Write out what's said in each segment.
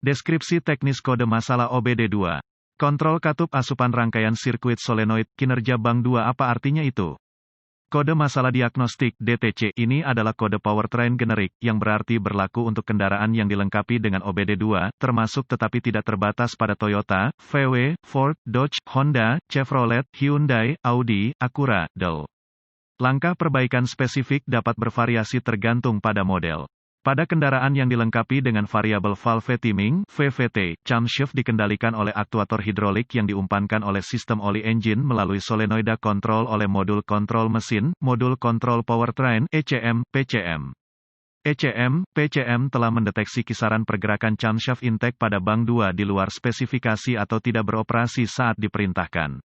Deskripsi teknis kode masalah OBD2. Kontrol katup asupan rangkaian sirkuit solenoid, kinerja bank 2 apa artinya itu? Kode masalah diagnostik (DTC) ini adalah kode powertrain generik, yang berarti berlaku untuk kendaraan yang dilengkapi dengan OBD2, termasuk tetapi tidak terbatas pada Toyota, VW, Ford, Dodge, Honda, Chevrolet, Hyundai, Audi, Acura, Dell. Langkah perbaikan spesifik dapat bervariasi tergantung pada model. Pada kendaraan yang dilengkapi dengan variabel valve timing (VVT), camshaft dikendalikan oleh aktuator hidrolik yang diumpankan oleh sistem oli engine melalui solenoida kontrol oleh modul kontrol mesin, modul kontrol powertrain (ECM, PCM). ECM, PCM telah mendeteksi kisaran pergerakan camshaft intake pada bank 2 di luar spesifikasi atau tidak beroperasi saat diperintahkan.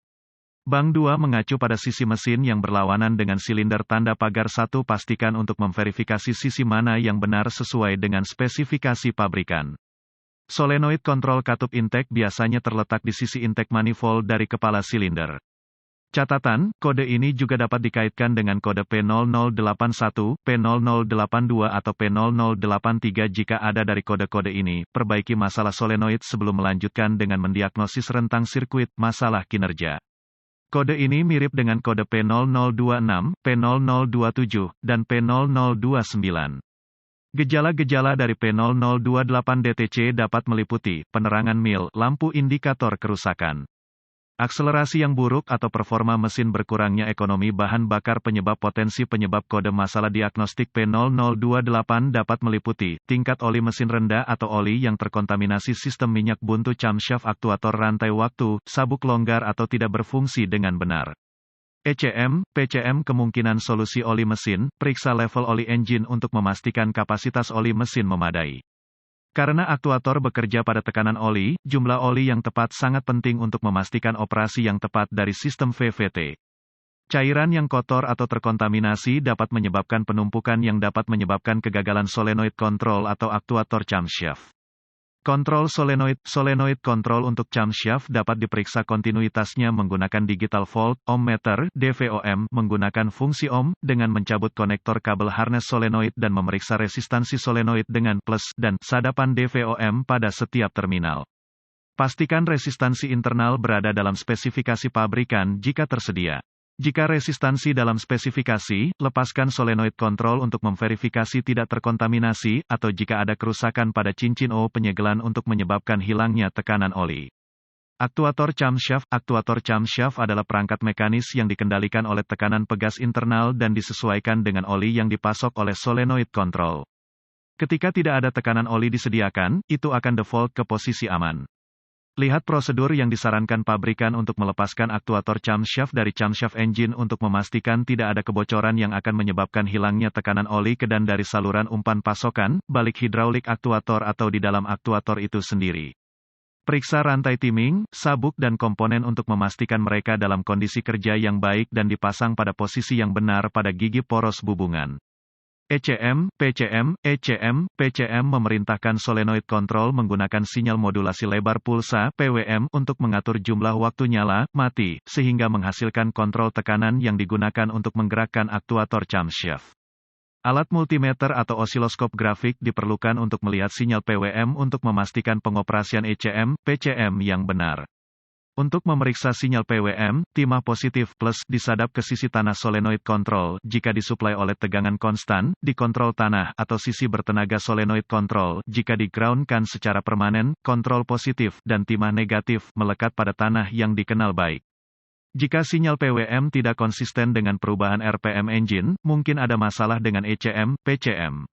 Bank 2 mengacu pada sisi mesin yang berlawanan dengan silinder tanda pagar 1. Pastikan untuk memverifikasi sisi mana yang benar sesuai dengan spesifikasi pabrikan. Solenoid kontrol katup intake biasanya terletak di sisi intake manifold dari kepala silinder. Catatan, kode ini juga dapat dikaitkan dengan kode P0081, P0082 atau P0083 jika ada dari kode-kode ini. Perbaiki masalah solenoid sebelum melanjutkan dengan mendiagnosis rentang sirkuit, masalah kinerja. Kode ini mirip dengan kode P0026, P0027, dan P0029. Gejala-gejala dari P0028 DTC dapat meliputi penerangan mil, lampu indikator kerusakan, akselerasi yang buruk atau performa mesin berkurangnya ekonomi bahan bakar. Potensi penyebab kode masalah diagnostik P0028 dapat meliputi tingkat oli mesin rendah atau oli yang terkontaminasi, sistem minyak buntu camshaft, aktuator rantai waktu, sabuk longgar atau tidak berfungsi dengan benar. ECM, PCM kemungkinan solusi oli mesin, periksa level oli engine untuk memastikan kapasitas oli mesin memadai. Karena aktuator bekerja pada tekanan oli, jumlah oli yang tepat sangat penting untuk memastikan operasi yang tepat dari sistem VVT. Cairan yang kotor atau terkontaminasi dapat menyebabkan penumpukan yang dapat menyebabkan kegagalan solenoid kontrol atau aktuator camshaft. Kontrol solenoid kontrol untuk camshaft dapat diperiksa kontinuitasnya menggunakan digital volt ohmmeter (DVOM) menggunakan fungsi ohm, dengan mencabut konektor kabel harness solenoid dan memeriksa resistansi solenoid dengan plus dan sadapan DVOM pada setiap terminal. Pastikan resistansi internal berada dalam spesifikasi pabrikan jika tersedia. Jika resistansi dalam spesifikasi, lepaskan solenoid kontrol untuk memverifikasi tidak terkontaminasi, atau jika ada kerusakan pada cincin penyegelan untuk menyebabkan hilangnya tekanan oli. Aktuator camshaft adalah perangkat mekanis yang dikendalikan oleh tekanan pegas internal dan disesuaikan dengan oli yang dipasok oleh solenoid kontrol. Ketika tidak ada tekanan oli disediakan, itu akan default ke posisi aman. Lihat prosedur yang disarankan pabrikan untuk melepaskan aktuator camshaft dari camshaft engine untuk memastikan tidak ada kebocoran yang akan menyebabkan hilangnya tekanan oli ke dan dari saluran umpan pasokan, balik hidraulik aktuator atau di dalam aktuator itu sendiri. Periksa rantai timing, sabuk dan komponen untuk memastikan mereka dalam kondisi kerja yang baik dan dipasang pada posisi yang benar pada gigi poros bubungan. ECM, PCM memerintahkan solenoid kontrol menggunakan sinyal modulasi lebar pulsa (PWM) untuk mengatur jumlah waktu nyala, mati, sehingga menghasilkan kontrol tekanan yang digunakan untuk menggerakkan aktuator camshaft. Alat multimeter atau osiloskop grafik diperlukan untuk melihat sinyal PWM untuk memastikan pengoperasian ECM, PCM yang benar. Untuk memeriksa sinyal PWM, timah positif plus disadap ke sisi tanah solenoid kontrol jika disuplai oleh tegangan konstan, di kontrol tanah atau sisi bertenaga solenoid kontrol jika di-groundkan secara permanen, kontrol positif dan timah negatif melekat pada tanah yang dikenal baik. Jika sinyal PWM tidak konsisten dengan perubahan RPM engine, mungkin ada masalah dengan ECM, PCM.